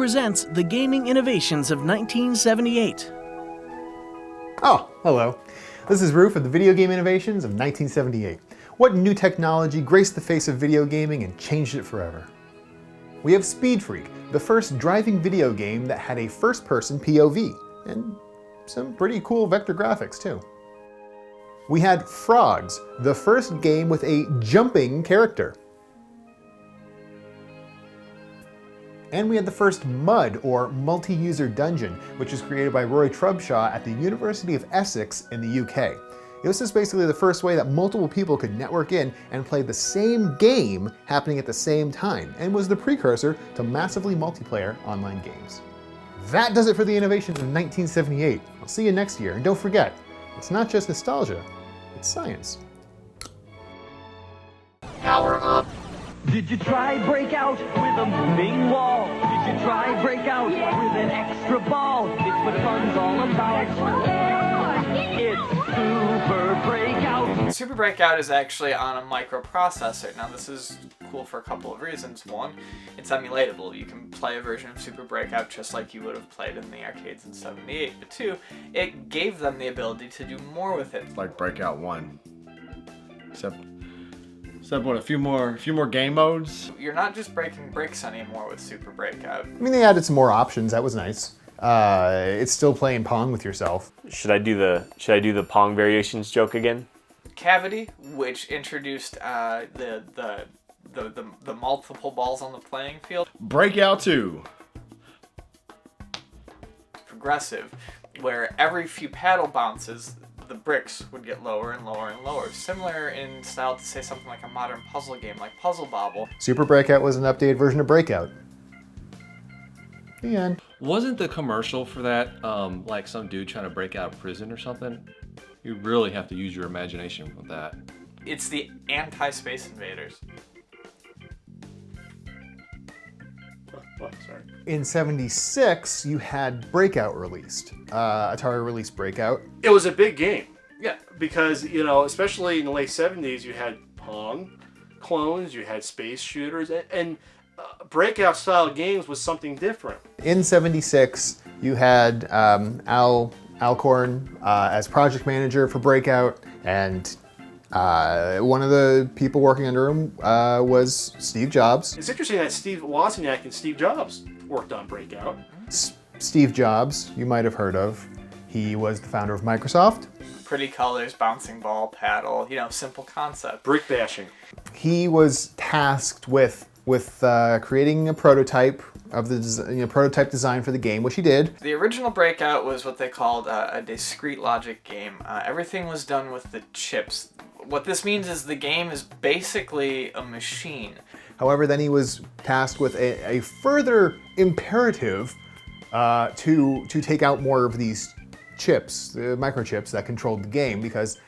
presents the gaming innovations of 1978. Oh, hello. This is Roof of the Video Game Innovations of 1978. What new technology graced the face of video gaming and changed it forever? We have Speed Freak, the first driving video game that had a first-person POV, and some pretty cool vector graphics too. We had Frogs, the first game with a jumping character. And we had the first MUD, or Multi-User Dungeon, which was created by Roy Trubshaw at the University of Essex in the UK. This is basically the first way that multiple people could network in and play the same game happening at the same time, and was the precursor to massively multiplayer online games. That does it for the innovations of 1978. I'll see you next year, and don't forget, it's not just nostalgia, it's science. Power up. Did you try Breakout with a moving wall? Did you try Breakout with an extra ball? It's what fun's all about. It's Super Breakout. Super Breakout is actually on a microprocessor. Now this is cool for a couple of reasons. One, it's emulatable. You can play a version of Super Breakout just like you would have played in the arcades in '78. But two, it gave them the ability to do more with it. Like Breakout 1. Except what, a few more game modes? You're not just breaking bricks anymore with Super Breakout. I mean, they added some more options, that was nice. It's still playing Pong with yourself. Should I do the Pong variations joke again? Cavity, which introduced the multiple balls on the playing field. Breakout 2. Progressive, where every few paddle bounces, the bricks would get lower and lower and lower. Similar in style to, say, something like a modern puzzle game like Puzzle Bobble. Super Breakout was an updated version of Breakout. The end. Wasn't the commercial for that like some dude trying to break out of prison or something? You really have to use your imagination with that. It's the anti-Space Invaders. Sorry. In '76, you had Breakout released. Atari released Breakout. It was a big game. Yeah, because, you know, especially in the late 70s, you had Pong clones, you had space shooters, and Breakout style games was something different. In '76, you had Al Alcorn as project manager for Breakout, and one of the people working under him was Steve Jobs. It's interesting that Steve Wozniak and Steve Jobs worked on Breakout. Steve Jobs, you might have heard of. He was the founder of Microsoft. Pretty colors, bouncing ball, paddle, you know, simple concept. Brick bashing. He was tasked with creating a prototype of the prototype design for the game, which he did. The original Breakout was what they called a discrete logic game. Everything was done with the chips. What this means is the game is basically a machine. However, then he was tasked with a further imperative to take out more of these chips, the microchips that controlled the game, because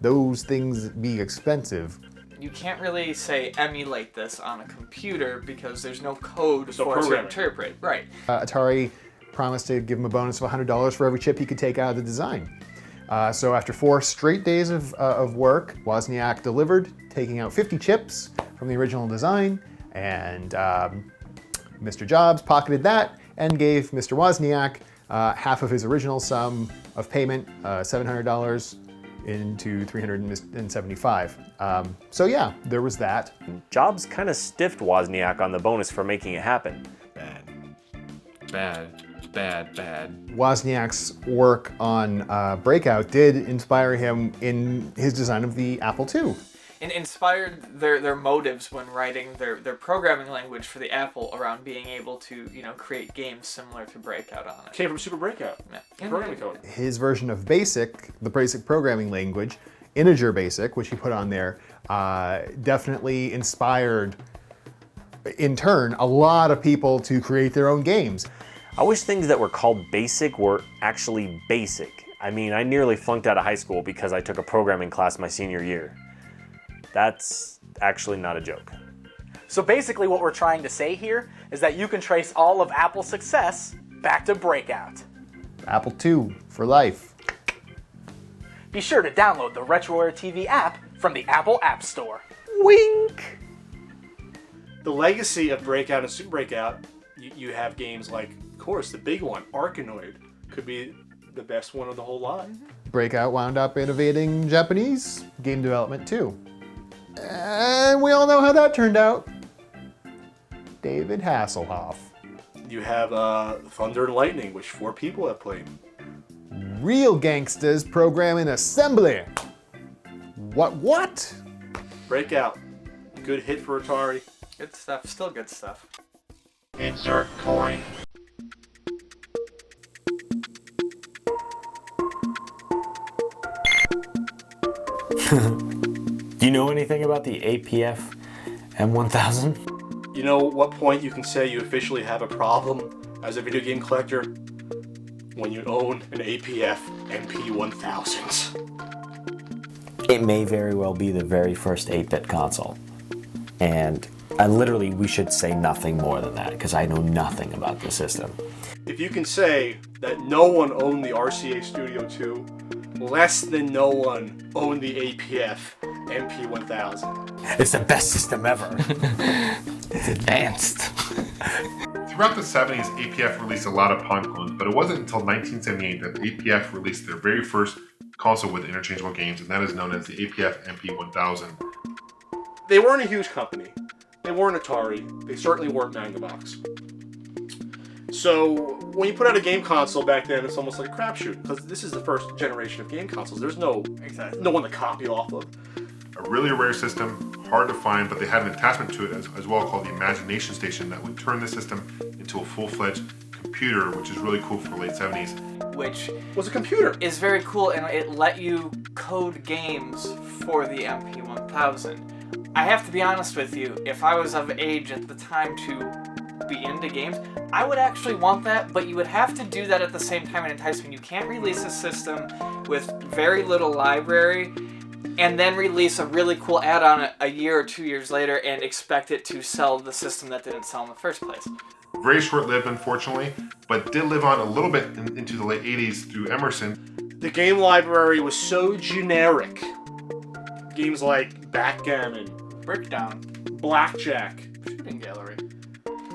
those things be expensive. You can't really say emulate this on a computer because there's no code for it to interpret. Right. Atari promised to give him a bonus of $100 for every chip he could take out of the design. So after 4 straight days of work, Wozniak delivered, taking out 50 chips from the original design, and Mr. Jobs pocketed that and gave Mr. Wozniak half of his original sum of payment, $700 into $375. So yeah, there was that. Jobs kind of stiffed Wozniak on the bonus for making it happen. Bad. Wozniak's work on Breakout did inspire him in his design of the Apple II. And inspired their motives when writing their programming language for the Apple around being able to, you know, create games similar to Breakout on it. Came from Super Breakout. Yeah. Programming code. His version of BASIC, the basic programming language, Integer BASIC, which he put on there, definitely inspired, in turn, a lot of people to create their own games. I wish things that were called basic were actually basic. I mean, I nearly flunked out of high school because I took a programming class my senior year. That's actually not a joke. So basically what we're trying to say here is that you can trace all of Apple's success back to Breakout. Apple II for life. Be sure to download the Retroware TV app from the Apple App Store. Wink! The legacy of Breakout and Super Breakout you have games like, of course, the big one, Arkanoid, could be the best one of the whole lot. Breakout wound up innovating Japanese game development too. And we all know how that turned out. David Hasselhoff. You have Thunder and Lightning, which 4 people have played. Real gangsters program in assembly. What? Breakout, good hit for Atari. Good stuff, still good stuff. Insert coin. Do you know anything about the APF M1000? You know what point you can say you officially have a problem as a video game collector? When you own an APF MP1000. It may very well be the very first 8-bit console. And we should say nothing more than that, because I know nothing about the system. If you can say that no one owned the RCA Studio 2, less than no one owned the APF MP1000. It's the best system ever. It's advanced. Throughout the 70s, APF released a lot of Pong clones, but it wasn't until 1978 that APF released their very first console with interchangeable games, and that is known as the APF MP1000. They weren't a huge company. They weren't Atari. They certainly weren't Magnavox. So when you put out a game console back then, it's almost like a crapshoot, because this is the first generation of game consoles. There's no one to copy off of. A really rare system, hard to find, but they had an attachment to it as well called the Imagination Station that would turn the system into a full-fledged computer, which is really cool for the late 70s. Which was a computer. Is very cool, and it let you code games for the MP1000. I have to be honest with you, if I was of age at the time to be into games, I would actually want that, but you would have to do that at the same time and entice me. You can't release a system with very little library and then release a really cool add-on a year or 2 years later and expect it to sell the system that didn't sell in the first place. Very short-lived, unfortunately, but did live on a little bit into the late 80s through Emerson. The game library was so generic. Games like Backgammon, Breakdown, Blackjack, Shooting Gallery,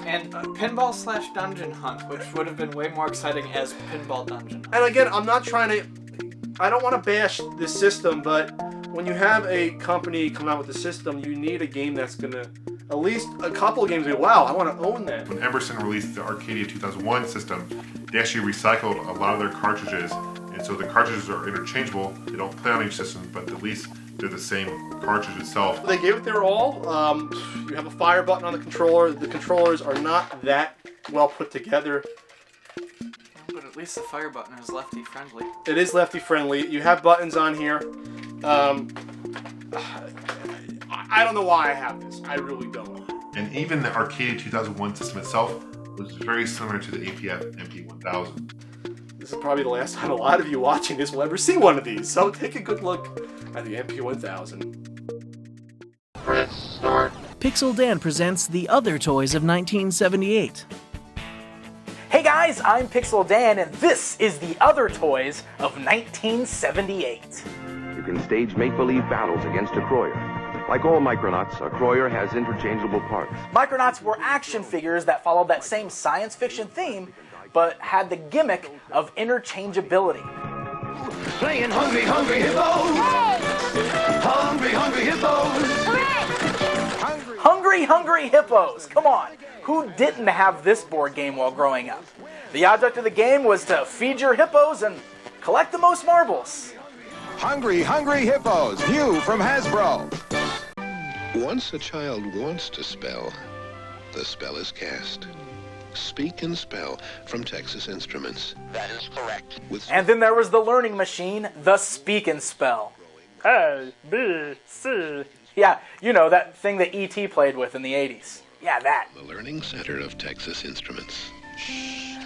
and Pinball/Dungeon Hunt, which would have been way more exciting as Pinball Dungeon Hunt. And again, I don't want to bash this system, but when you have a company come out with a system, you need a game that's going to, at least a couple of games, wow, I want to own that. When Emerson released the Arcadia 2001 system, they actually recycled a lot of their cartridges, and so the cartridges are interchangeable. They don't play on each system, but at least they're the same cartridge itself. They gave it their all. You have a fire button on the controller. The controllers are not that well put together. But at least the fire button is lefty friendly. It is lefty friendly. You have buttons on here. I don't know why I have this. I really don't. And even the Arcadia 2001 system itself was very similar to the APF MP1000. This is probably the last time a lot of you watching this will ever see one of these, so take a good look at the MP1000. Pixel Dan presents the other toys of 1978. Hey guys, I'm Pixel Dan, and this is the other toys of 1978. You can stage make-believe battles against a Croyer. Like all Micronauts, a Croyer has interchangeable parts. Micronauts were action figures that followed that same science fiction theme, but had the gimmick of interchangeability. Playing Hungry, Hungry Hippos! Hungry, Hungry Hippos! Hungry, Hungry Hippos! Come on, who didn't have this board game while growing up? The object of the game was to feed your hippos and collect the most marbles. Hungry, Hungry Hippos, new from Hasbro. Once a child wants to spell, the spell is cast. Speak and Spell from Texas Instruments. That is correct. And then there was the learning machine, the Speak and Spell. A, B, C. Yeah, you know, that thing that E.T. played with in the 80s. Yeah, that. The Learning Center of Texas Instruments.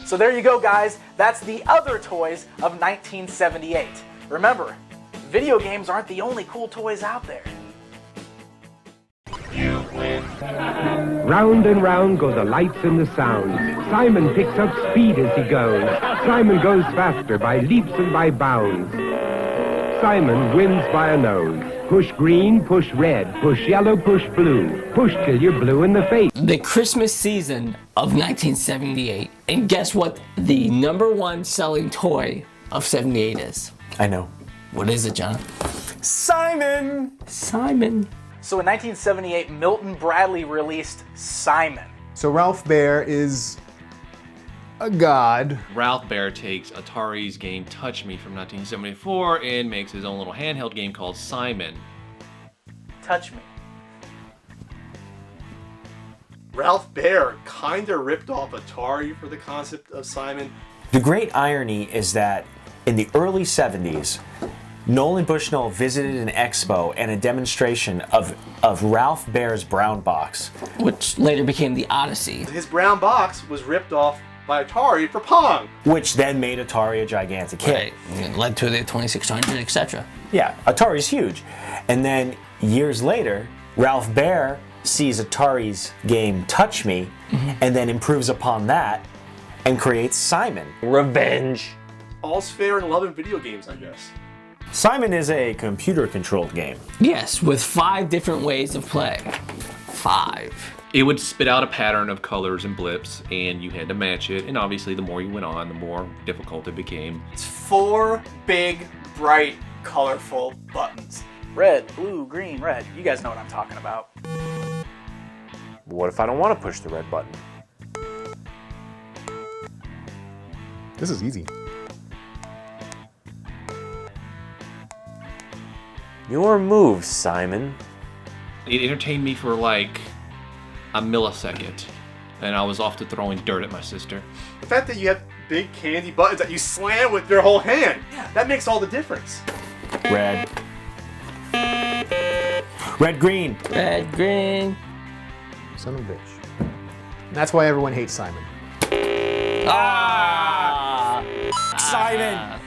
So there you go, guys. That's the other toys of 1978. Remember, video games aren't the only cool toys out there. You win. Round and round go the lights and the sounds. Simon picks up speed as he goes. Simon goes faster by leaps and by bounds. Simon wins by a nose. Push green, push red, push yellow, push blue. Push till you're blue in the face. The Christmas season of 1978. And guess what the #1 selling toy of 78 is? I know. What is it, John? Simon! Simon. So in 1978, Milton Bradley released Simon. So Ralph Baer is a god. Ralph Baer takes Atari's game Touch Me from 1974 and makes his own little handheld game called Simon. Touch Me. Ralph Baer kinda ripped off Atari for the concept of Simon. The great irony is that in the early 70s, Nolan Bushnell visited an expo and a demonstration of Ralph Baer's brown box, which later became the Odyssey. His brown box was ripped off by Atari for Pong. which then made Atari a gigantic hit. Right. It led to the 2600, etc. Yeah, Atari's huge. And then years later, Ralph Baer sees Atari's game Touch Me and then improves upon that and creates Simon. Revenge. All's fair in love and video games, I guess. Simon is a computer-controlled game. Yes, with 5 different ways of play. 5. It would spit out a pattern of colors and blips, and you had to match it. And obviously, the more you went on, the more difficult it became. It's 4 big, bright, colorful buttons. Red, blue, green, red. You guys know what I'm talking about. What if I don't want to push the red button? This is easy. Your move, Simon. It entertained me for like a millisecond, and I was off to throwing dirt at my sister. The fact that you have big candy buttons that you slam with your whole hand, that makes all the difference. Red. Red, green. Red, green. Son of a bitch. And that's why everyone hates Simon. Simon!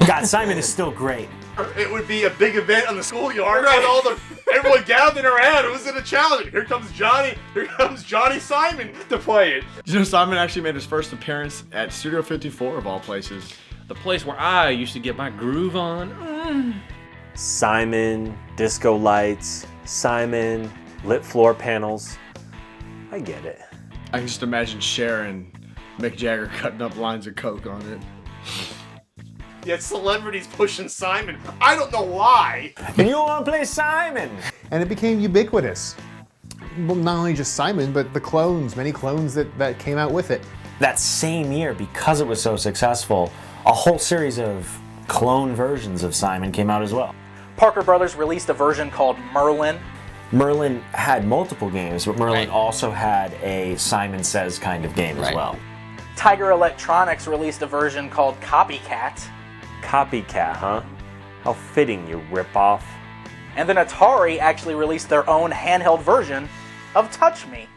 God, Simon is still great. It would be a big event on the schoolyard, and everyone gathered around. It was in a challenge. Here comes Johnny Simon to play it. You know, Simon actually made his first appearance at Studio 54 of all places. The place where I used to get my groove on. Simon, disco lights, Simon, lit floor panels. I get it. I can just imagine Cher and Mick Jagger cutting up lines of coke on it. Yet celebrities pushing Simon. I don't know why. And you want to play Simon? And it became ubiquitous. Well, not only just Simon, but the clones, many clones that came out with it. That same year, because it was so successful, a whole series of clone versions of Simon came out as well. Parker Brothers released a version called Merlin. Merlin had multiple games, but Merlin also had a Simon Says kind of game as well. Tiger Electronics released a version called Copycat. Copycat, huh? How fitting, you ripoff. And then Atari actually released their own handheld version of Touch Me.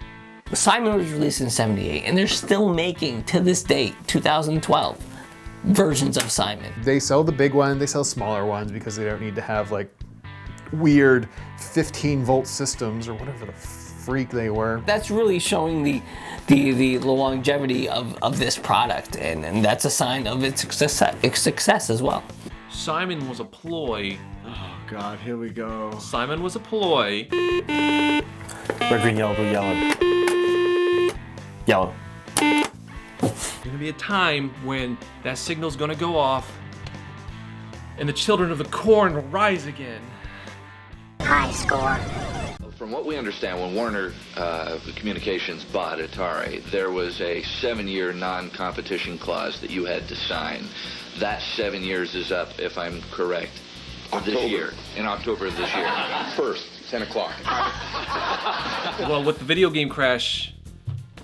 Simon was released in 78, and they're still making, to this date, 2012, versions of Simon. They sell the big one, they sell smaller ones because they don't need to have like weird 15-volt systems or whatever the freak they were. That's really showing the longevity of this product, and that's a sign of its success as well. Simon was a ploy. Oh God, here we go. Simon was a ploy. Red, green, yellow, blue, yellow. Yellow. There's gonna be a time when that signal's gonna go off and the children of the corn will rise again. High score. From what we understand, when Warner Communications bought Atari, there was a 7-year non-competition clause that you had to sign. That 7 years is up, if I'm correct, this year, in October of this year. 1st, 10 o'clock. Well, with the video game crash,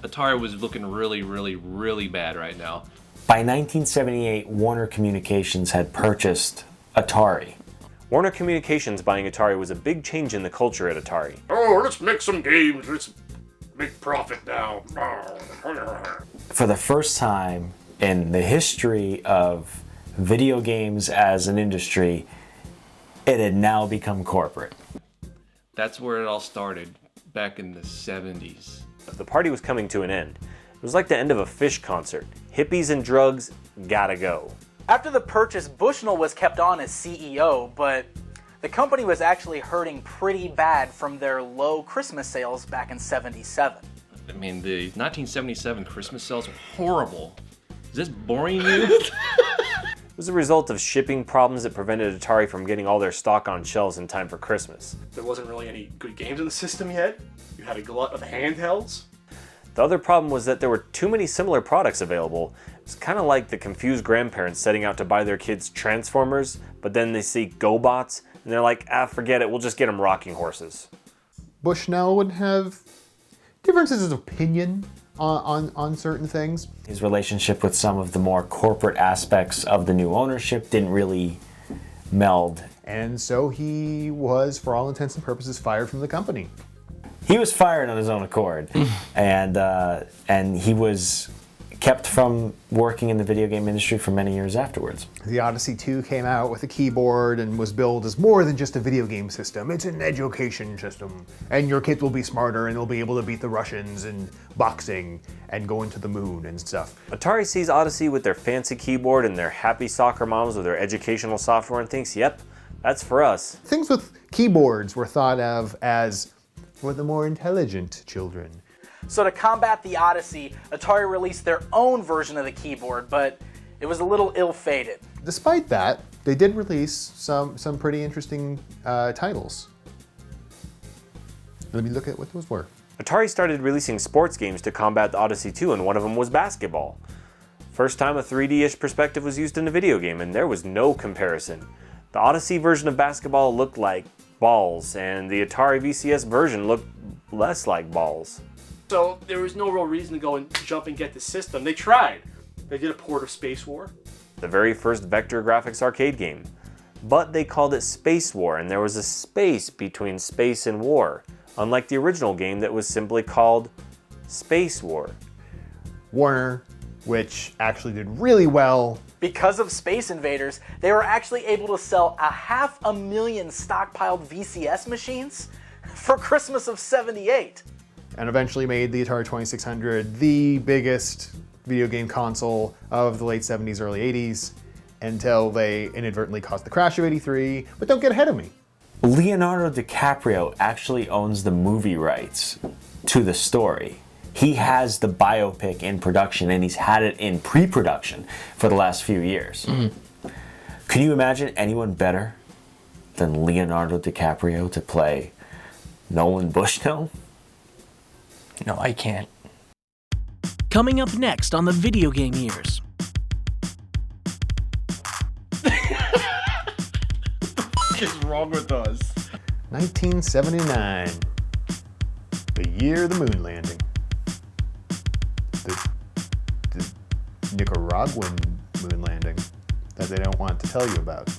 Atari was looking really, really, really bad right now. By 1978, Warner Communications had purchased Atari. Warner Communications buying Atari was a big change in the culture at Atari. Oh, let's make some games. Let's make profit now. For the first time in the history of video games as an industry, it had now become corporate. That's where it all started, back in the 70s. The party was coming to an end. It was like the end of a Fish concert. Hippies and drugs, gotta go. After the purchase, Bushnell was kept on as CEO, but The company was actually hurting pretty bad from their low Christmas sales back in '77. I mean, the 1977 Christmas sales were horrible. Is this boring you? It was a result of shipping problems that prevented Atari from getting all their stock on shelves in time for Christmas. There wasn't really any good games in the system yet. You had a glut of handhelds. The other problem was that there were too many similar products available. It's kind of like the confused grandparents setting out to buy their kids Transformers, but then they see GoBots, and they're like, forget it, we'll just get them rocking horses. Bushnell would have differences of opinion on certain things. His relationship with some of the more corporate aspects of the new ownership didn't really meld. And so he was, for all intents and purposes, fired from the company. He was fired on his own accord, and he was kept from working in the video game industry for many years afterwards. The Odyssey 2 came out with a keyboard and was billed as more than just a video game system. It's an education system, and your kids will be smarter and they'll be able to beat the Russians in boxing and go into the moon and stuff. Atari sees Odyssey with their fancy keyboard and their happy soccer moms with their educational software and thinks, yep, that's for us. Things with keyboards were thought of as for the more intelligent children. So to combat the Odyssey, Atari released their own version of the keyboard, but it was a little ill-fated. Despite that, they did release some pretty interesting titles. Let me look at what those were. Atari started releasing sports games to combat the Odyssey 2, and one of them was basketball. First time a 3D-ish perspective was used in a video game, and there was no comparison. The Odyssey version of basketball looked like balls, and the Atari VCS version looked less like balls. So there was no real reason to go and jump and get the system. They tried. They did a port of Space War. The very first vector graphics arcade game. But they called it Space War, and there was a space between space and war, unlike the original game that was simply called Space War. Warner, which actually did really well. Because of Space Invaders, they were actually able to sell 500,000 stockpiled VCS machines for Christmas of '78. And eventually made the Atari 2600 the biggest video game console of the late 70s, early 80s, until they inadvertently caused the crash of '83. But don't get ahead of me. Leonardo DiCaprio actually owns the movie rights to the story. He has the biopic in production, and he's had it in pre-production for the last few years. Mm-hmm. Can you imagine anyone better than Leonardo DiCaprio to play Nolan Bushnell? No, I can't. Coming up next on the Video Game Years. What is wrong with us? 1979. The year of the moon landing. The Nicaraguan moon landing that they don't want to tell you about.